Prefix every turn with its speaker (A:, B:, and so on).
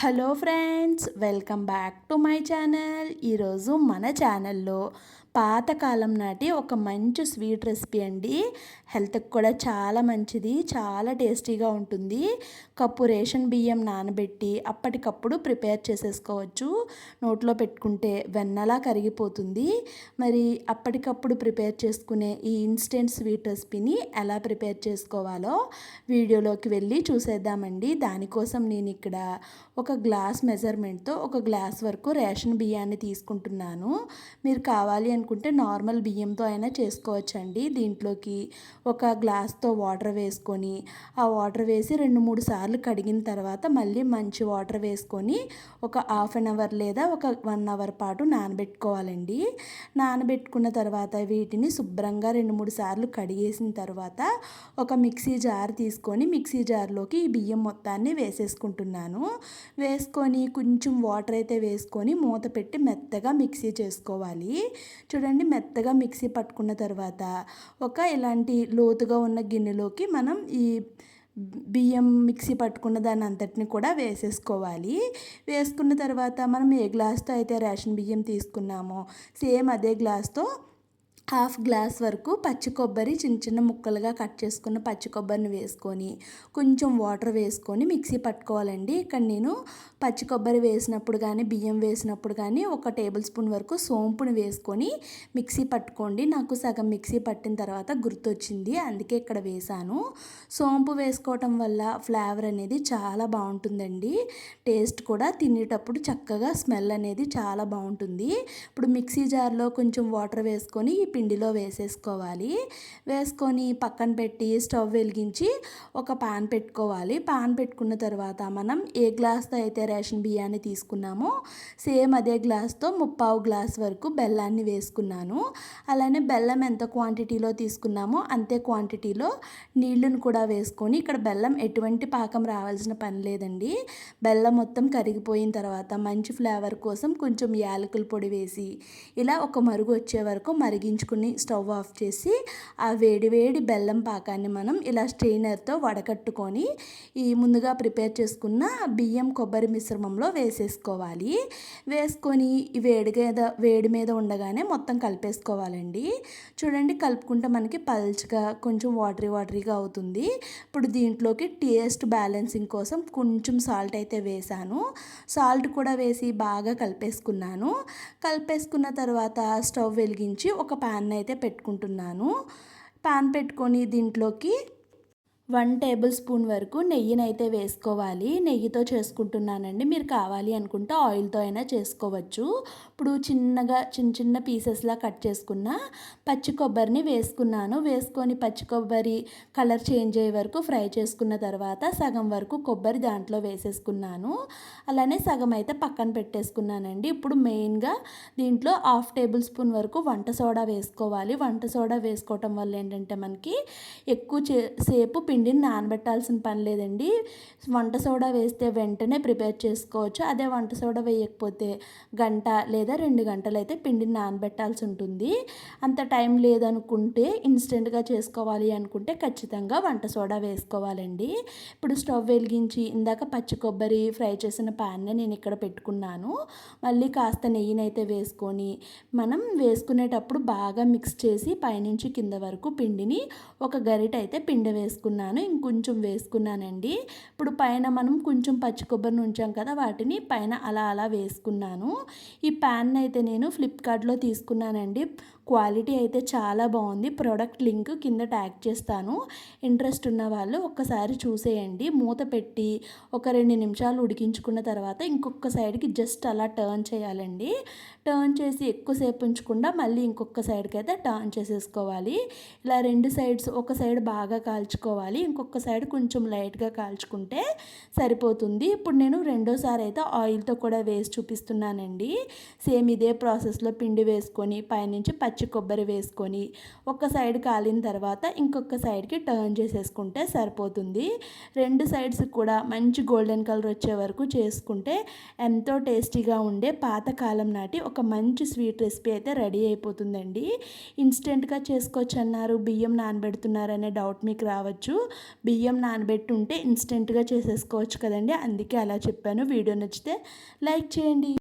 A: Hello friends, welcome back to my channel. ఈరోజు మన ఛానల్లో పాతకాలం నాటి ఒక మంచి స్వీట్ రెసిపీ అండి. హెల్త్కి కూడా చాలా మంచిది, చాలా టేస్టీగా ఉంటుంది. కప్పు రేషన్ బియ్యం నానబెట్టి అప్పటికప్పుడు ప్రిపేర్ చేసేసుకోవచ్చు. నోట్లో పెట్టుకుంటే వెన్నలా కరిగిపోతుంది. మరి అప్పటికప్పుడు ప్రిపేర్ చేసుకునే ఈ ఇన్స్టెంట్ స్వీట్ రెసిపీని ఎలా ప్రిపేర్ చేసుకోవాలో వీడియోలోకి వెళ్ళి చూసేద్దామండి. దానికోసం నేను ఇక్కడ ఒక గ్లాస్ మెజర్మెంట్తో ఒక గ్లాస్ వరకు రేషన్ బియ్యాన్ని తీసుకుంటున్నాను. మీరు కావాలి అనుకుంటే నార్మల్ బియ్యంతో అయినా చేసుకోవచ్చండి. దీంట్లోకి ఒక గ్లాస్తో వాటర్ వేసుకొని ఆ వాటర్ వేసి 2-3 సార్లు కడిగిన తర్వాత మళ్ళీ మంచి వాటర్ వేసుకొని ఒక హాఫ్ అన్ అవర్ లేదా ఒక 1 అవర్ పాటు నానబెట్టుకోవాలండి. నానబెట్టుకున్న తర్వాత వీటిని శుభ్రంగా 2-3 సార్లు కడిగేసిన తర్వాత ఒక మిక్సీ జార్ తీసుకొని మిక్సీ జార్లోకి ఈ బియ్యం మొత్తాన్ని వేసేసుకుంటున్నాను. వేసుకొని కొంచెం వాటర్ అయితే వేసుకొని మూత పెట్టి మెత్తగా మిక్సీ చేసుకోవాలి. చూడండి, మెత్తగా మిక్సీ పట్టుకున్న తర్వాత ఒక ఇలాంటి లోతుగా ఉన్న గిన్నెలోకి మనం ఈ బియ్యం మిక్సీ పట్టుకున్న దాన్ని అంతటిని కూడా వేసేసుకోవాలి. వేసుకున్న తర్వాత మనం ఏ గ్లాస్తో అయితే రేషన్ బియ్యం తీసుకున్నామో సేమ్ అదే గ్లాస్తో హాఫ్ గ్లాస్ వరకు పచ్చి కొబ్బరి చిన్న చిన్న ముక్కలుగా కట్ చేసుకున్న పచ్చి కొబ్బరిని వేసుకొని కొంచెం వాటర్ వేసుకొని మిక్సీ పట్టుకోవాలండి. ఇక్కడ నేను పచ్చి కొబ్బరి వేసినప్పుడు కానీ బియ్యం వేసినప్పుడు కానీ 1 టేబుల్ స్పూన్ వరకు సోంపుని వేసుకొని మిక్సీ పట్టుకోండి. నాకు సగం మిక్సీ పట్టిన తర్వాత గుర్తొచ్చింది, అందుకే ఇక్కడ వేసాను. సోంపు వేసుకోవటం వల్ల ఫ్లేవర్ అనేది చాలా బాగుంటుందండి. టేస్ట్ కూడా తినేటప్పుడు చక్కగా స్మెల్ అనేది చాలా బాగుంటుంది. ఇప్పుడు మిక్సీ జార్లో కొంచెం వాటర్ వేసుకొని పిండిలో వేసేసుకోవాలి. వేసుకొని పక్కన పెట్టి స్టవ్ వెలిగించి ఒక పాన్ పెట్టుకోవాలి. పాన్ పెట్టుకున్న తర్వాత మనం ఏ గ్లాస్తో అయితే రేషన్ బియ్యాన్ని తీసుకున్నామో సేమ్ అదే గ్లాస్తో 3/4 గ్లాస్ వరకు బెల్లాన్ని వేసుకున్నాను. అలానే బెల్లం ఎంత క్వాంటిటీలో తీసుకున్నామో అంతే క్వాంటిటీలో నీళ్ళను కూడా వేసుకొని, ఇక్కడ బెల్లం ఎటువంటి పాకం రావాల్సిన పని లేదండి. బెల్లం మొత్తం కరిగిపోయిన తర్వాత మంచి ఫ్లేవర్ కోసం కొంచెం యాలకుల పొడి వేసి ఇలా ఒక మరుగు వచ్చే వరకు మరిగించుకొని స్టవ్ ఆఫ్ చేసి ఆ వేడి బెల్లం పాకాన్ని మనం ఇలా స్ట్రెయినర్తో వడకట్టుకొని ఈ ముందుగా ప్రిపేర్ చేసుకున్న బియ్యం కొబ్బరి మిశ్రమంలో వేసేసుకోవాలి. వేసుకొని వేడి మీద ఉండగానే మొత్తం కలిపేసుకోవాలండి. చూడండి, కలుపుకుంటే మనకి పల్చగా కొంచెం వాటరీగా అవుతుంది. ఇప్పుడు దీంట్లోకి టేస్ట్ బ్యాలెన్సింగ్ కోసం కొంచెం సాల్ట్ అయితే వేసాను. సాల్ట్ కూడా వేసి బాగా కలిపేసుకున్నాను. కలిపేసుకున్న తర్వాత స్టవ్ వెలిగించి ఒక ప్యాన్ అయితే పెట్టుకుంటున్నాను. ప్యాన్ పెట్టుకొని దీంట్లోకి 1 టేబుల్ స్పూన్ వరకు నెయ్యినైతే వేసుకోవాలి. నెయ్యితో చేసుకుంటున్నానండి. మీరు కావాలి అనుకుంటే ఆయిల్తో అయినా చేసుకోవచ్చు. ఇప్పుడు చిన్న పీసెస్లా కట్ చేసుకున్న పచ్చి కొబ్బరిని వేసుకున్నాను. వేసుకొని పచ్చి కొబ్బరి కలర్ చేంజ్ అయ్యే వరకు ఫ్రై చేసుకున్న తర్వాత సగం వరకు కొబ్బరి దాంట్లో వేసేసుకున్నాను. అలానే సగం అయితే పక్కన పెట్టేసుకున్నానండి. ఇప్పుడు మెయిన్గా దీంట్లో 1/2 టేబుల్ స్పూన్ వరకు వంట సోడా వేసుకోవాలి. వంట సోడా వేసుకోవటం వల్ల ఏంటంటే మనకి ఎక్కువ సేపు పిండిని నానబెట్టాల్సిన పని లేదండి. వంట సోడా వేస్తే వెంటనే ప్రిపేర్ చేసుకోవచ్చు. అదే వంట సోడా వేయకపోతే గంట లేదా 2 గంటలు అయితే పిండిని నానబెట్టాల్సి ఉంటుంది. అంత టైం లేదనుకుంటే, ఇన్స్టెంట్గా చేసుకోవాలి అనుకుంటే ఖచ్చితంగా వంట సోడా వేసుకోవాలండి. ఇప్పుడు స్టవ్ వెలిగించి ఇందాక పచ్చి కొబ్బరి ఫ్రై చేసిన ప్యాన్ని నేను ఇక్కడ పెట్టుకున్నాను. మళ్ళీ కాస్త నెయ్యినైతే వేసుకొని మనం వేసుకునేటప్పుడు బాగా మిక్స్ చేసి పైనుంచి కింద వరకు పిండిని ఒక గరిట అయితే పిండి వేసుకున్నాను. ఇంకొంచెం వేసుకున్నానండి. ఇప్పుడు పైన మనం కొంచెం పచ్చి కొబ్బరిని ఉంచాం కదా, వాటిని పైన అలా వేసుకున్నాను. ఈ ప్యాన్ అయితే నేను ఫ్లిప్కార్ట్లో తీసుకున్నానండి. క్వాలిటీ అయితే చాలా బాగుంది. ప్రోడక్ట్ లింక్ కింద ట్యాగ్ చేస్తాను. ఇంట్రెస్ట్ ఉన్న వాళ్ళు ఒక్కసారి చూసేయండి. మూత పెట్టి ఒక 2 నిమిషాలు ఉడికించుకున్న తర్వాత ఇంకొక సైడ్కి జస్ట్ అలా టర్న్ చేయాలండి. టర్న్ చేసి ఎక్కువసేపు ఉంచకుండా మళ్ళీ ఇంకొక సైడ్కి అయితే టర్న్ చేసేసుకోవాలి. ఇలా 2 సైడ్స్, ఒక సైడ్ బాగా కాల్చుకోవాలి, ఇంకొక సైడ్ కొంచెం లైట్గా కాల్చుకుంటే సరిపోతుంది. ఇప్పుడు నేను రెండోసారి అయితే ఆయిల్తో కూడా వేసి చూపిస్తున్నానండి. సేమ్ ఇదే ప్రాసెస్లో పిండి వేసుకొని పైనుంచి పచ్చి పచ్చి కొబ్బరి వేసుకొని ఒక సైడ్ కాలిన తర్వాత ఇంకొక సైడ్కి టర్న్ చేసేసుకుంటే సరిపోతుంది. రెండు సైడ్స్ కూడా మంచి గోల్డెన్ కలర్ వచ్చే వరకు చేసుకుంటే ఎంతో టేస్టీగా ఉండే పాతకాలం నాటి ఒక మంచి స్వీట్ రెసిపీ అయితే రెడీ అయిపోతుందండి. ఇన్స్టెంట్గా చేసుకోవచ్చు అన్నారు, బియ్యం నానబెడుతున్నారనే డౌట్ మీకు రావచ్చు. బియ్యం నానబెట్టి ఉంటే ఇన్స్టెంట్గా చేసేసుకోవచ్చు కదండి, అందుకే అలా చెప్పాను. వీడియో నచ్చితే లైక్ చేయండి.